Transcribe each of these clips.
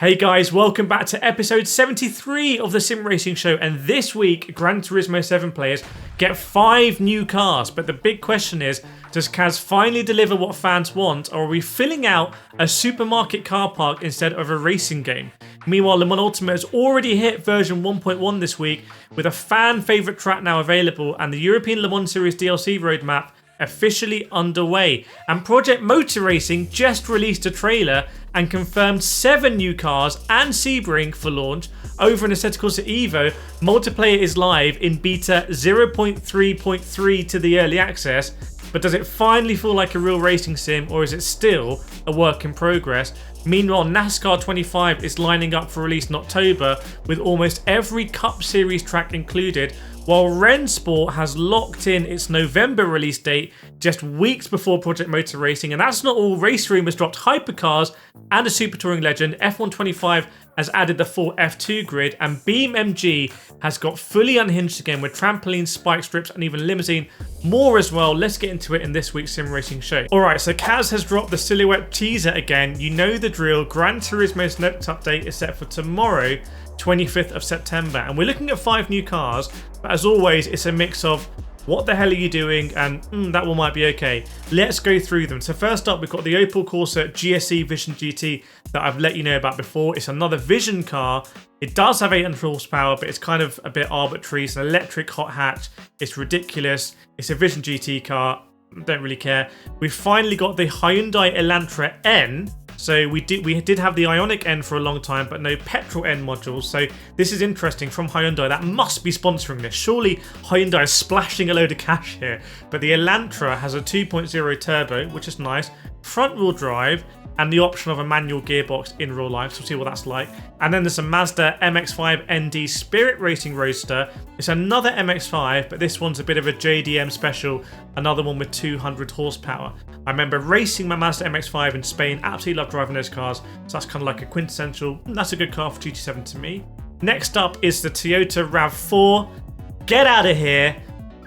Hey guys, welcome back to episode 73 of the Sim Racing Show, and this week Gran Turismo 7 players get 5 new cars, but the big question is, does Kaz finally deliver what fans want, or are we filling out a supermarket car park instead of a racing game? Meanwhile, Le Mans Ultimate has already hit version 1.1 this week, with a fan favourite track now available, and the European Le Mans Series DLC roadmap officially underway. And Project Motor Racing just released a trailer and confirmed 7 new cars and Sebring for launch over in Assetto Corsa Evo. Multiplayer is live in beta 0.3.3 to the early access, but does it finally feel like a real racing sim, or is it still a work in progress? Meanwhile, NASCAR 25 is lining up for release in October, with almost every Cup Series track included, while Rennsport has locked in its November release date just weeks before Project Motor Racing. And that's not all. RaceRoom has dropped hypercars and a Super Touring legend. F125 has added the full F2 grid, and BeamNG has got fully unhinged again with trampolines, spike strips, and even limousine. More as well. Let's get into it in this week's Sim Racing Show. Alright, so Kaz has dropped the silhouette teaser again. You know the drill. Gran Turismo's next update is set for tomorrow, 25th of September, and we're looking at 5 new cars, but as always it's a mix of what the hell are you doing and that one might be okay. Let's go through them. So first up, we've got the Opel Corsa GSE Vision GT that I've let you know about before. It's another Vision car. It does have 800 horsepower, but it's kind of a bit arbitrary. It's an electric hot hatch. It's ridiculous. It's a Vision GT car. Don't really care. We've finally got the Hyundai Elantra N. So we did have the Ioniq N for a long time, but no petrol N modules. So this is interesting from Hyundai. That must be sponsoring this. Surely Hyundai is splashing a load of cash here. But the Elantra has a 2.0 turbo, which is nice, front wheel drive, and the option of a manual gearbox in real life, so we'll see what that's like. And then there's a Mazda MX-5 ND Spirit Racing Roadster. It's another MX-5, but this one's a bit of a JDM special, another one with 200 horsepower. I remember racing my Mazda MX-5 in Spain, absolutely love driving those cars, so that's kind of like a quintessential, that's a good car for GT7 to me. Next up is the Toyota RAV4. Get out of here.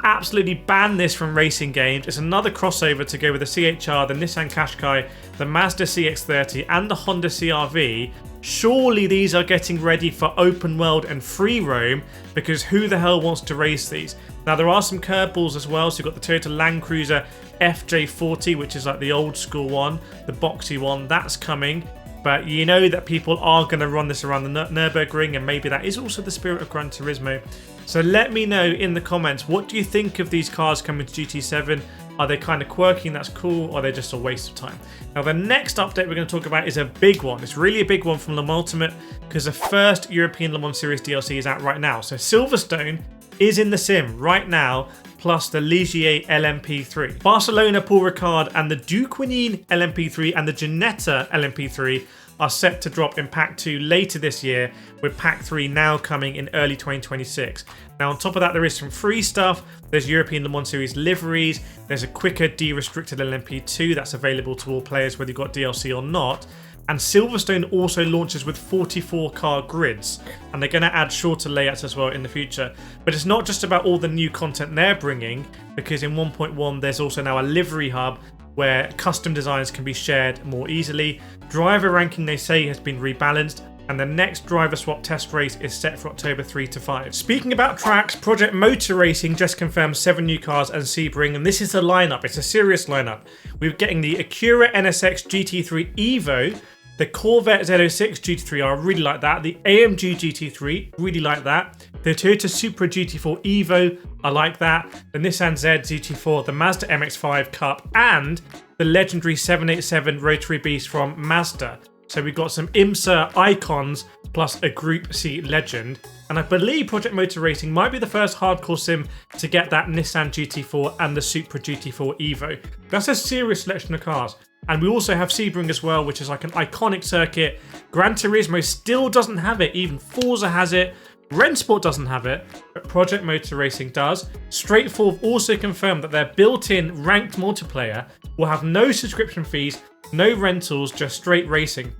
Absolutely ban this from racing games. It's another crossover to go with the CHR, the Nissan Qashqai, the Mazda CX-30 and the Honda CR-V. Surely these are getting ready for open world and free roam, because who the hell wants to race these? Now there are some curveballs as well. So you've got the Toyota Land Cruiser FJ40, which is like the old school one, the boxy one, that's coming. But you know that people are going to run this around the Nürburgring, and maybe that is also the spirit of Gran Turismo. So let me know in the comments, what do you think of these cars coming to GT7? Are they kind of quirky and that's cool, or are they just a waste of time? Now the next update we're going to talk about is a big one. It's really a big one from Le Mans Ultimate, because the first European Le Mans Series DLC is out right now. So Silverstone is in the sim right now, plus the Ligier LMP3. Barcelona Paul Ricard and the Duquenin LMP3 and the Ginetta LMP3 are set to drop in Pack 2 later this year, with Pack 3 now coming in early 2026. Now on top of that, there is some free stuff. There's European Le Mans Series liveries. There's a quicker de-restricted LMP2 that's available to all players whether you've got DLC or not. And Silverstone also launches with 44 car grids, and they're going to add shorter layouts as well in the future. But it's not just about all the new content they're bringing, because in 1.1 there's also now a livery hub where custom designs can be shared more easily. Driver ranking, they say, has been rebalanced, and the next driver swap test race is set for October 3 to 5. Speaking about tracks, Project Motor Racing just confirmed 7 new cars and Sebring, and this is the lineup. It's a serious lineup. We're getting the Acura NSX GT3 Evo, the Corvette Z06 GT3R, I really like that. The AMG GT3, really like that. The Toyota Supra GT4 Evo, I like that. The Nissan Z GT4, the Mazda MX-5 Cup, and the legendary 787 Rotary Beast from Mazda. So we've got some IMSA icons plus a Group C legend. And I believe Project Motor Racing might be the first hardcore sim to get that Nissan GT4 and the Supra GT4 Evo. That's a serious selection of cars. And we also have Sebring as well, which is like an iconic circuit. Gran Turismo still doesn't have it. Even Forza has it. Rennsport doesn't have it, but Project Motor Racing does. Straightforward also confirmed that their built-in ranked multiplayer will have no subscription fees, no rentals, just straight racing.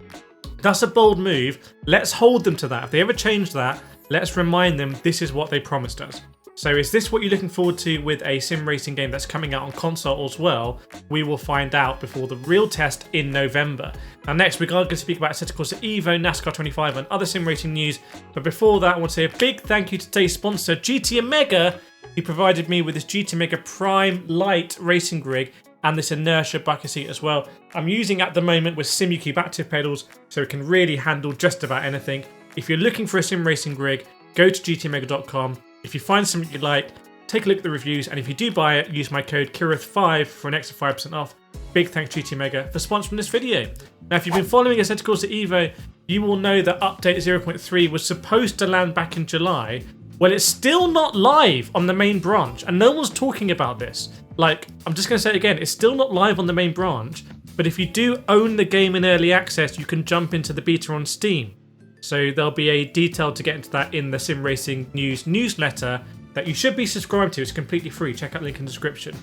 That's a bold move. Let's hold them to that. If they ever change that, let's remind them this is what they promised us. So is this what you're looking forward to with a sim racing game that's coming out on console as well? We will find out before the real test in November. Now next we're going to speak about Assetto Corsa Evo, NASCAR 25 and other sim racing news. But before that I want to say a big thank you to today's sponsor GT Omega, who provided me with this GT Omega Prime Light racing rig and this inertia bucket seat as well. I'm using at the moment with SimuCube active pedals so it can really handle just about anything. If you're looking for a sim racing rig, go to gtomega.com. If you find something you like, take a look at the reviews, and if you do buy it, use my code KIRETH5 for an extra 5% off. Big thanks to GT Omega for sponsoring this video. Now if you've been following Assetto Corsa Evo, you will know that update 0.3 was supposed to land back in July. Well, it's still not live on the main branch, and no one's talking about this. Like, I'm just going to say it again, it's still not live on the main branch, but if you do own the game in early access, you can jump into the beta on Steam. So there'll be a detail to get into that in the Sim Racing News newsletter that you should be subscribed to. It's completely free. Check out the link in the description.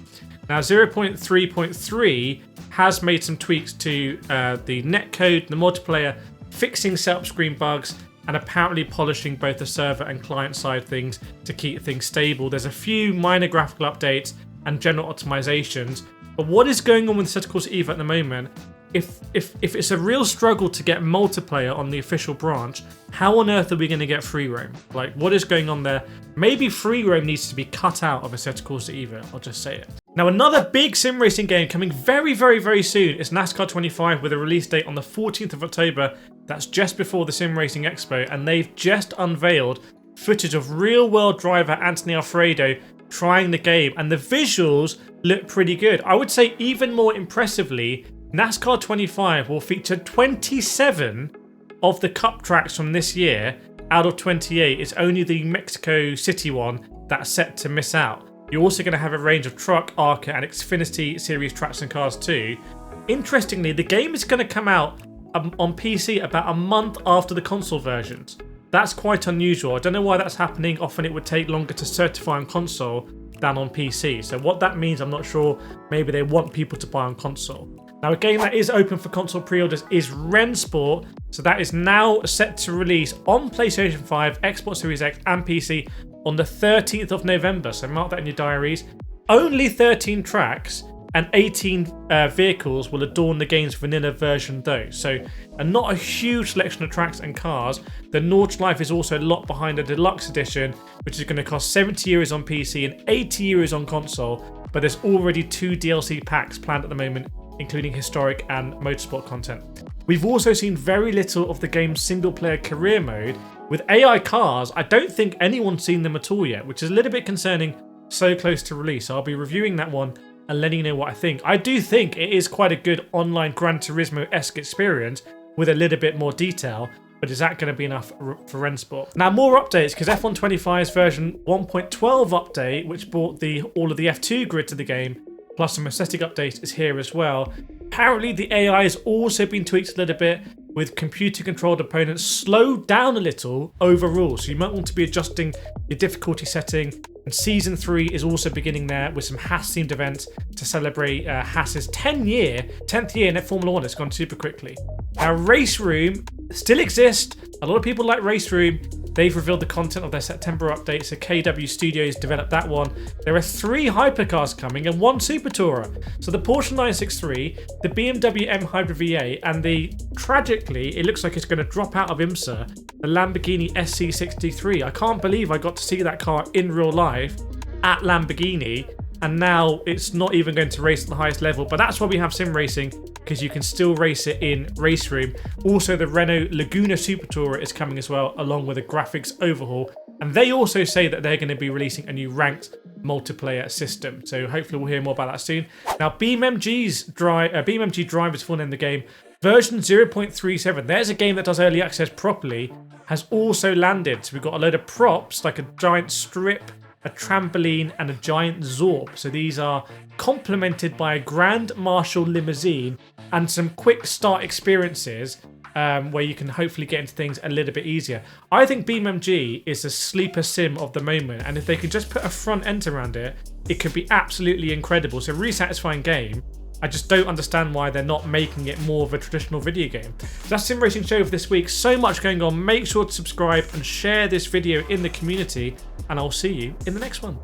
Now 0.3.3 has made some tweaks to the netcode, the multiplayer, fixing setup screen bugs, and apparently polishing both the server and client side things to keep things stable. There's a few minor graphical updates and general optimizations. But what is going on with Assetto Corsa Evo at the moment? If it's a real struggle to get multiplayer on the official branch, how on earth are we going to get free roam? Like, what is going on there? Maybe free roam needs to be cut out of Assetto Corsa Evo, I'll just say it. Now another big sim racing game coming very, very, very soon is NASCAR 25 with a release date on the 14th of October. That's just before the Sim Racing Expo, and they've just unveiled footage of real-world driver Anthony Alfredo trying the game, and the visuals look pretty good. I would say even more impressively, NASCAR 25 will feature 27 of the cup tracks from this year out of 28. It's only the Mexico City one that's set to miss out. You're also going to have a range of truck, ARCA and Xfinity series tracks and cars too. Interestingly, the game is going to come out on PC about a month after the console versions. That's quite unusual. I don't know why that's happening. Often it would take longer to certify on console than on PC. So what that means, I'm not sure. Maybe they want people to buy on console. Now a game that is open for console pre-orders is Rennsport. So that is now set to release on PlayStation 5, Xbox Series X and PC on the 13th of November. So mark that in your diaries. Only 13 tracks and 18 vehicles will adorn the game's vanilla version though. So not a huge selection of tracks and cars. The Nordschleife is also locked behind a deluxe edition, which is going to cost €70 on PC and €80 on console. But there's already 2 DLC packs planned at the moment, including historic and motorsport content. We've also seen very little of the game's single-player career mode. With AI cars, I don't think anyone's seen them at all yet, which is a little bit concerning so close to release. I'll be reviewing that one and letting you know what I think. I do think it is quite a good online Gran Turismo-esque experience with a little bit more detail, but is that going to be enough for Rennsport? Now more updates, because F1 25's version 1.12 update, which brought all of the F2 grid to the game, plus some aesthetic updates, is here as well. Apparently the AI has also been tweaked a little bit, with computer controlled opponents slowed down a little overall, so you might want to be adjusting your difficulty setting. And Season 3 is also beginning there with some Haas themed events to celebrate Haas's 10th year in Formula 1. It's gone super quickly. Now RaceRoom still exists. A lot of people like RaceRoom. They've revealed the content of their September update, so KW Studios developed that one. There are 3 hypercars coming and 1 Super Tourer. So the Porsche 963, the BMW M Hybrid V8, and tragically, it looks like it's going to drop out of IMSA, the Lamborghini SC63. I can't believe I got to see that car in real life at Lamborghini, and now it's not even going to race at the highest level. But that's why we have sim racing, because you can still race it in RaceRoom. Also, the Renault Laguna Super Tourer is coming as well, along with a graphics overhaul. And they also say that they're going to be releasing a new ranked multiplayer system. So hopefully we'll hear more about that soon. Now, BeamNG drivers full name the game. Version 0.37, there's a game that does early access properly, has also landed. So we've got a load of props, like a giant strip, a trampoline, and a giant Zorb. So these are complemented by a Grand Marshal limousine and some quick start experiences where you can hopefully get into things a little bit easier. I think BeamNG is the sleeper sim of the moment, and if they could just put a front end around it, it could be absolutely incredible. So really satisfying game. I just don't understand why they're not making it more of a traditional video game. That's Sim Racing Show for this week. So much going on. Make sure to subscribe and share this video in the community, and I'll see you in the next one.